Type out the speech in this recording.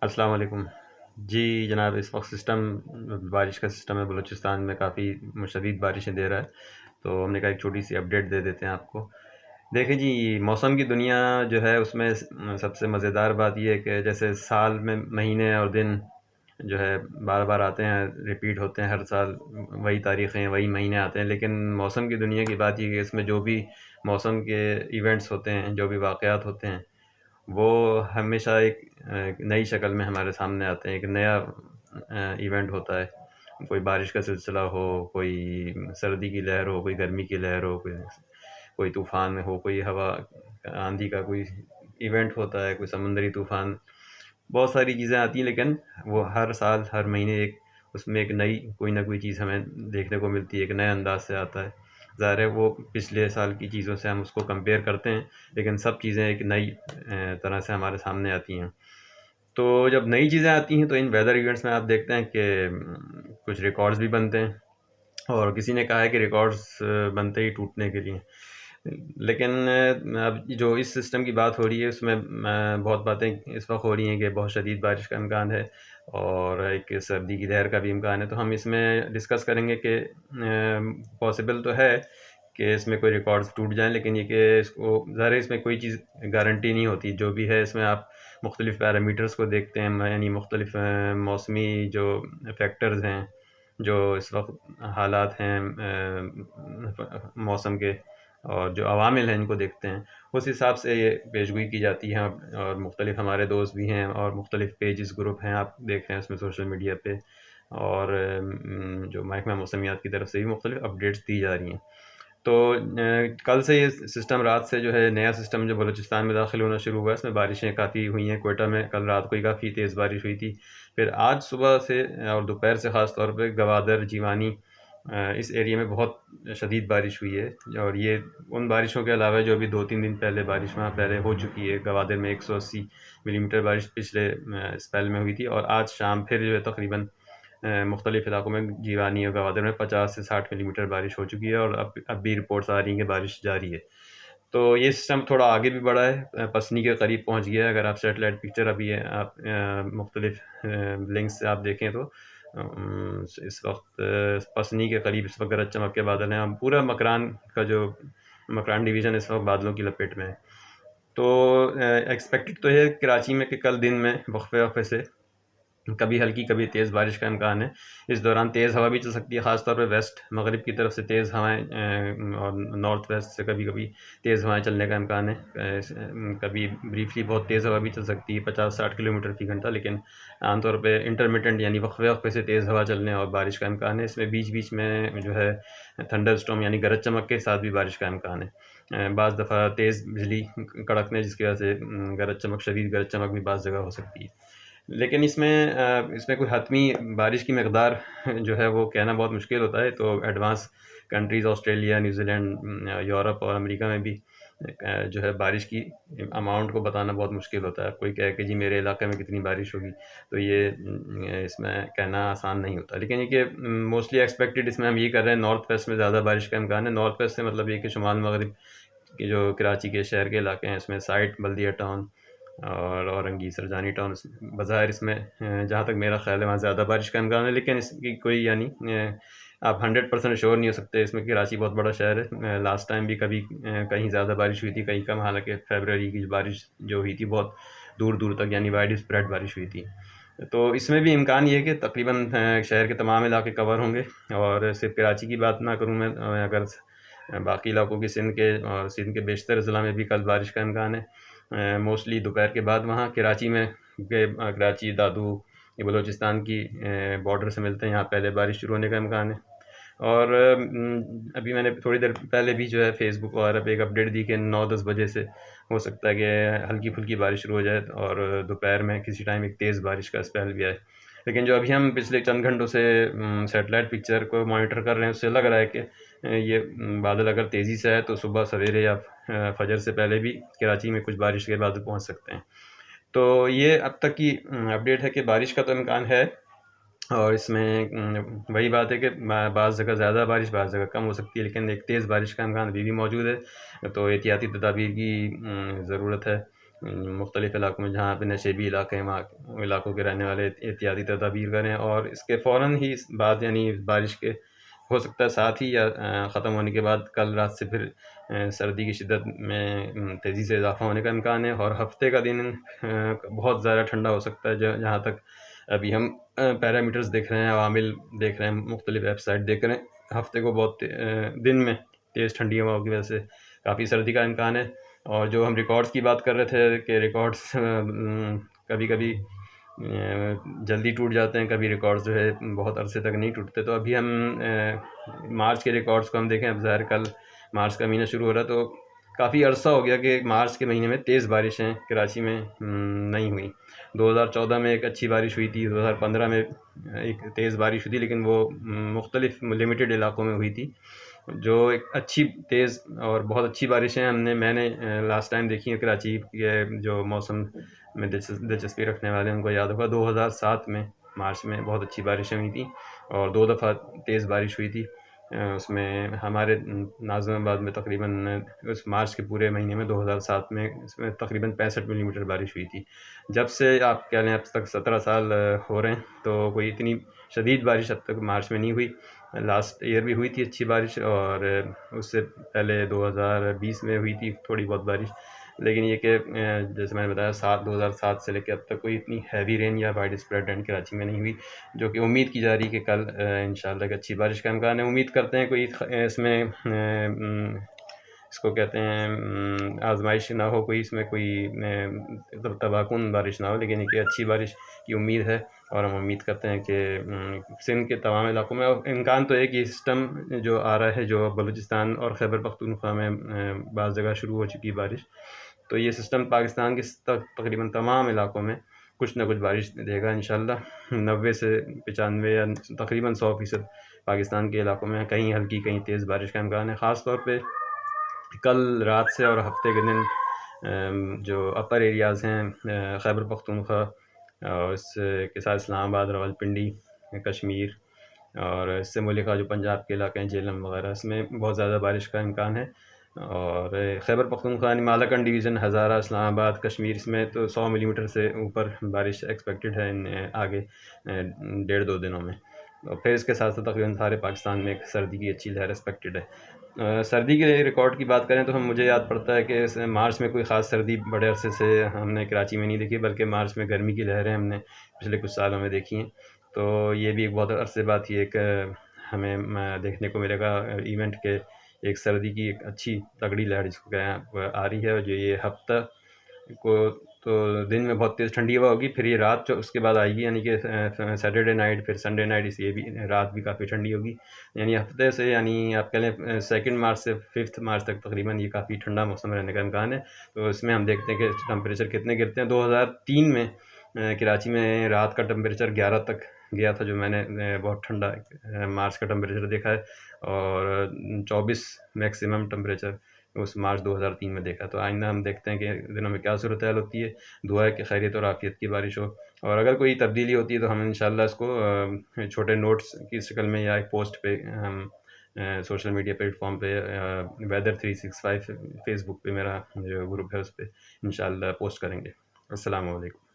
अस्सलाम वालेकुम। जी जनाब, इस वक्त बारिश का सिस्टम है बलूचिस्तान में, काफ़ी शदीद बारिशें दे रहा है। तो हमने कहा एक छोटी सी अपडेट दे देते हैं आपको। देखिए जी, मौसम की दुनिया जो है उसमें सबसे मज़ेदार बात ये है कि जैसे साल में महीने और दिन जो है बार बार आते हैं, रिपीट होते हैं हर साल। वही तारीख़ें, वही महीने आते हैं। लेकिन मौसम की दुनिया की बात ये है कि इसमें जो भी मौसम के इवेंट्स होते हैं, जो भी वाक़यात होते हैं, वो हमेशा एक नई शक्ल में हमारे सामने आते हैं। एक नया इवेंट होता है। कोई बारिश का सिलसिला हो, कोई सर्दी की लहर हो, कोई गर्मी की लहर हो, कोई कोई तूफ़ान हो, कोई हवा आंधी का कोई इवेंट होता है, कोई समुद्री तूफ़ान। बहुत सारी चीज़ें आती हैं, लेकिन वो हर साल हर महीने एक उसमें एक नई कोई ना कोई चीज़ हमें देखने को मिलती है, एक नए अंदाज से आता है। ज़ाहिर है वो पिछले साल की चीज़ों से हम उसको कंपेयर करते हैं, लेकिन सब चीज़ें एक नई तरह से हमारे सामने आती हैं। तो जब नई चीज़ें आती हैं तो इन वेदर इवेंट्स में आप देखते हैं कि कुछ रिकॉर्ड्स भी बनते हैं, और किसी ने कहा है कि रिकॉर्ड्स बनते ही टूटने के लिए। लेकिन अब जो इस सिस्टम की बात हो रही है उसमें बहुत बातें इस वक्त हो रही हैं कि बहुत शदीद बारिश का इम्कान है, और एक सर्दी की लहर का भी इम्कान है। तो हम इसमें डिस्कस करेंगे कि पॉसिबल तो है कि इसमें कोई रिकॉर्ड्स टूट जाएं, लेकिन ये कि इसको ज़ाहिर है इसमें कोई चीज़ गारंटी नहीं होती। जो भी है इसमें आप मुख्तलिफ़ पैरामीटर्स को देखते हैं, यानी मुख्तलिफ़ मौसमी जो फैक्टर्स हैं, जो इस वक्त हालात हैं मौसम के, और जो अवामिल हैं इनको देखते हैं। उस हिसाब से ये पेशगोई की जाती है। और मुख्तलिफ़ हमारे दोस्त भी हैं, और मुख्तलिफ़ पेजेस ग्रुप हैं, आप देख रहे हैं उसमें सोशल मीडिया पे। और जो महकमा मौसमियात की तरफ से भी मुख्तलिफ़ अपडेट्स दी जा रही हैं। तो कल से ये सिस्टम, रात से जो है नया सिस्टम जो बलूचिस्तान में दाखिल होना शुरू हुआ है, इसमें बारिशें काफ़ी हुई हैं। क्वेटा में कल रात को ही काफ़ी तेज़ बारिश हुई थी। फिर आज सुबह से और दोपहर से ख़ास तौर पे गवादर, जीवानी, इस एरिया में बहुत शदीद बारिश हुई है। और ये उन बारिशों के अलावा जो अभी 2-3 दिन पहले बारिश वहाँ पहले हो चुकी है। गवादर में 180 मिलीमीटर बारिश पिछले स्पेल में हुई थी, और आज शाम फिर जो है तकरीबन मुख्तलिफ़ इलाकों में, जीवानी और गवादर में 50 से 60 मिलीमीटर बारिश हो चुकी है, और अब भी रिपोर्ट्स आ रही हैं कि बारिश जारी है। तो ये सिस्टम थोड़ा आगे भी बढ़ा है, पसनी के करीब पहुंच गया है। अगर आप सैटेलाइट पिक्चर अभी आप मुख्तलिफ लिंक्स से आप देखें तो इस वक्त पसनी के करीब इस वक्त गरज चमक के बादल हैं। अब पूरा मकरान का जो मकरान डिवीज़न इस वक्त बादलों की लपेट में है। तो एक्सपेक्टेड तो है कराची में कि कल दिन में वक्फे वक्फे से कभी हल्की कभी तेज़ बारिश का इम्कान है। इस दौरान तेज़ हवा भी चल सकती है, ख़ास तौर पे वेस्ट मगरिब की तरफ से तेज़ हवाएँ, और नॉर्थ वेस्ट से कभी-कभी तेज़ हवाएँ चलने का इम्कान है। कभी ब्रीफली बहुत तेज़ हवा भी चल सकती है, 50-60 किलोमीटर फ़ी घंटा, लेकिन आमतौर पे इंटरमिटेंट यानी वक्फ़े-वक्फ़े से तेज़ हवा चलने और बारिश का इम्कान है। इसमें बीच-बीच में जो है थंडर स्टॉर्म यानी गरज चमक के साथ भी बारिश का इम्कान है। बाज़ दफ़ा तेज़ बिजली कड़कने, जिसकी वजह से गरज चमक, शदीद गरज चमक भी बाज़ जगह हो सकती है। लेकिन इसमें कोई हतमी बारिश की मकदार जो है वो कहना बहुत मुश्किल होता है। तो advance countries Australia, New Zealand, Europe और अमेरिका में भी जो है बारिश की अमाउंट को बताना बहुत मुश्किल होता है। कोई कहे कि जी मेरे इलाके में कितनी बारिश होगी, तो ये इसमें कहना आसान नहीं होता। लेकिन ये कि मोस्टली एक्सपेक्टेड इसमें हम ये कर रहे हैं, नॉर्थ वेस्ट में ज़्यादा बारिश का इम्कान है। नॉर्थ वेस्ट से मतलब ये कि शुमाल मगरिब के जो कराची के शहर के इलाके हैं, इसमें साइट, बल्दिया टाउन और औरंगी, सरजानी टाउन, बज़ाहिर इसमें जहाँ तक मेरा ख़्याल है वहाँ ज़्यादा बारिश का इम्कान है। लेकिन इसकी कोई यानी आप 100% श्योर नहीं हो सकते इसमें। कराची बहुत बड़ा शहर है। लास्ट टाइम भी कभी कहीं ज़्यादा बारिश हुई थी, कहीं कम। हालांकि फरवरी की बारिश जो हुई थी बहुत दूर दूर तक यानी वाइड स्प्रेड बारिश हुई थी। तो इसमें भी इम्कान ये है कि तकरीबन शहर के तमाम इलाके कवर होंगे। और सिर्फ कराची की बात ना करूँ मैं, अगर बाकी इलाकों की, सिंध के बेशतर ज़िला में भी कल बारिश का इम्कान है। मोस्टली दोपहर के बाद वहाँ कराची में कराची, दादू, ये बलूचिस्तान की बॉर्डर से मिलते हैं, यहाँ पहले बारिश शुरू होने का इम्कान है। और अभी मैंने थोड़ी देर पहले भी जो है फेसबुक वगैरह पे एक अपडेट दी कि 9-10 बजे से हो सकता है कि हल्की फुल्की बारिश शुरू हो जाए, और दोपहर में किसी टाइम एक तेज़ बारिश का स्पेल भी आए। लेकिन जो अभी हम पिछले चंद घंटों से सैटेलाइट पिक्चर को मॉनिटर कर रहे हैं, उससे लग रहा है कि ये बादल अगर तेज़ी से आए तो सुबह सवेरे या फजर से पहले भी कराची में कुछ बारिश के बादल पहुंच सकते हैं। तो ये अब तक की अपडेट है कि बारिश का तो इम्कान है। और इसमें वही बात है कि बाज़ जगह ज़्यादा बारिश, बाज़ जगह कम हो सकती है, लेकिन एक तेज़ बारिश का इम्कान अभी भी मौजूद है। तो एहतियाती तदाबीर की ज़रूरत है। मुख्तलिफ़ इलाकों में जहाँ पे नशेबी इलाके हैं वहाँ इलाकों के रहने वाले एहतियाती तदाबीर करें, और इसके फ़ौरन ही इस बाद यानी बारिश के हो सकता है साथ ही या ख़त्म होने के बाद कल रात से फिर सर्दी की शिद्दत में तेज़ी से इज़ाफ़ा होने का इम्कान है, और हफ़्ते का दिन बहुत ज़्यादा ठंडा हो सकता है। जहाँ तक अभी हम पैरामीटर्स देख रहे हैं, अवामिल देख रहे हैं, मुख्तलिफ़ वेबसाइट देख रहे हैं, हफ़्ते को बहुत दिन में तेज़ ठंडी हवाओं की वजह से काफ़ी सर्दी का इम्कान है। और जो हम रिकॉर्ड्स की बात कर रहे थे कि रिकॉर्ड्स कभी-कभी जल्दी टूट जाते हैं, कभी रिकॉर्ड्स जो है बहुत अरसे तक नहीं टूटते। तो अभी हम मार्च के रिकॉर्ड्स को हम देखें, अब ज़ाहिर कल मार्च का महीना शुरू हो रहा है, तो काफ़ी अरसा हो गया कि मार्च के महीने में तेज़ बारिशें कराची में नहीं हुई। 2014 में एक अच्छी बारिश हुई थी, 2015 में एक तेज़ बारिश हुई थी, लेकिन वो मुख्तलिफ़ लिमिटेड इलाकों में हुई थी। जो एक अच्छी तेज़ और बहुत अच्छी बारिशें मैंने लास्ट टाइम देखी हैं कराची के, जो मौसम में दिलचस्पी रखने वाले हैं उनको याद होगा 2007 में मार्च में बहुत अच्छी बारिशें हुई थी, और 2 दफ़ा तेज़ बारिश हुई थी। उसमें हमारे नाज़िमाबाद में तकरीबन उस मार्च के पूरे महीने में 2007 में इसमें तकरीबन 65 मिलीमीटर बारिश हुई थी। जब से आप कह लें अब तक 17 साल हो रहे हैं, तो कोई इतनी शदीद बारिश अब तक मार्च में नहीं हुई। लास्ट ईयर भी हुई थी अच्छी बारिश, और उससे पहले 2020 में हुई थी थोड़ी बहुत बारिश। लेकिन ये कि जैसे मैंने बताया 2007 से लेकर अब तक कोई इतनी हैवी रेन या वाइड स्प्रेड रेन कराची में नहीं हुई, जो कि उम्मीद की जा रही है कि कल इंशाल्लाह एक अच्छी बारिश का इम्कान है। उम्मीद करते हैं कोई इसमें इसको कहते हैं आजमाइश ना हो, कोई इसमें कोई तबाहकुन बारिश ना हो, लेकिन एक अच्छी बारिश की उम्मीद है। और हम उम्मीद करते हैं कि सिंध के तमाम इलाकों में, और इम्कान तो है कि सिस्टम जो आ रहा है, जो बलूचिस्तान और खैबर पख्तूनख्वा में बाज़ जगह शुरू हो चुकी बारिश, तो ये सिस्टम पाकिस्तान के तकरीबन तमाम इलाकों में कुछ ना कुछ बारिश देगा इंशाल्लाह। 90 से 95 या तकरीबन 100% पाकिस्तान के इलाकों में कहीं हल्की कहीं तेज़ बारिश का इम्कान है। ख़ास तौर पे कल रात से और हफ्ते के दिन जो अपर एरियाज़ हैं खैबर पख्तूनख्वा और इसके साथ इस्लामाबाद, रावलपिंडी, कश्मीर और इससे मुल्का जो पंजाब के इलाके हैं जेलम वगैरह, इसमें बहुत ज़्यादा बारिश का इम्कान है। और खैबर पख्तूनख्वा मालाकंड डिवीज़न, हज़ारा, इस्लामाबाद, कश्मीर, इसमें तो 100 मिलीमीटर से ऊपर बारिश एक्सपेक्टेड है इन आगे 1.5-2 दिनों में। और फिर इसके साथ साथ तकरीबन सारे पाकिस्तान में एक सर्दी की अच्छी लहर एक्सपेक्टेड है। सर्दी के रिकॉर्ड की बात करें तो मुझे याद पड़ता है कि मार्च में कोई ख़ास सर्दी बड़े अरसे से हमने कराची में नहीं देखी, बल्कि मार्च में गर्मी की लहरें हमने पिछले कुछ सालों में देखी हैं। तो ये भी एक बहुत अरसे बाद ही एक हमें देखने को मिलेगा इवेंट के, एक सर्दी की एक अच्छी तगड़ी लहर जिसको कहें आ रही है। और जो ये हफ्ता को तो दिन में बहुत तेज़ ठंडी हवा होगी, फिर ये रात जो उसके बाद आएगी, यानी कि सैटरडे नाइट फिर संडे नाइट, इस ये भी रात भी काफ़ी ठंडी होगी। यानी हफ्ते से, यानी आप कह लें 2 मार्च से 5 मार्च तक तकरीबन ये काफ़ी ठंडा मौसम रहने का इम्कान है। तो इसमें हम देखते हैं कि टेम्परेचर कितने गिरते हैं। 2003 में कराची में रात का टेम्परेचर 11 तक गया था, जो मैंने बहुत ठंडा मार्च का टेम्परेचर देखा है, और 24 मैक्सिमम टेम्परेचर उस मार्च 2003 में देखा। तो आइंदा हम देखते हैं कि दिनों में क्या सूरत हाल होती है। दुआ है कि खैरियत और आफियत की बारिश हो, और अगर कोई तब्दीली होती है तो हम इंशाल्लाह इसको छोटे नोट्स की शक्ल में या एक पोस्ट पे हम सोशल मीडिया प्लेटफॉर्म पे वेदर 365 फेसबुक पे मेरा जो ग्रुप है उस पर इंशाल्लाह पोस्ट करेंगे। अस्सलाम वालेकुम।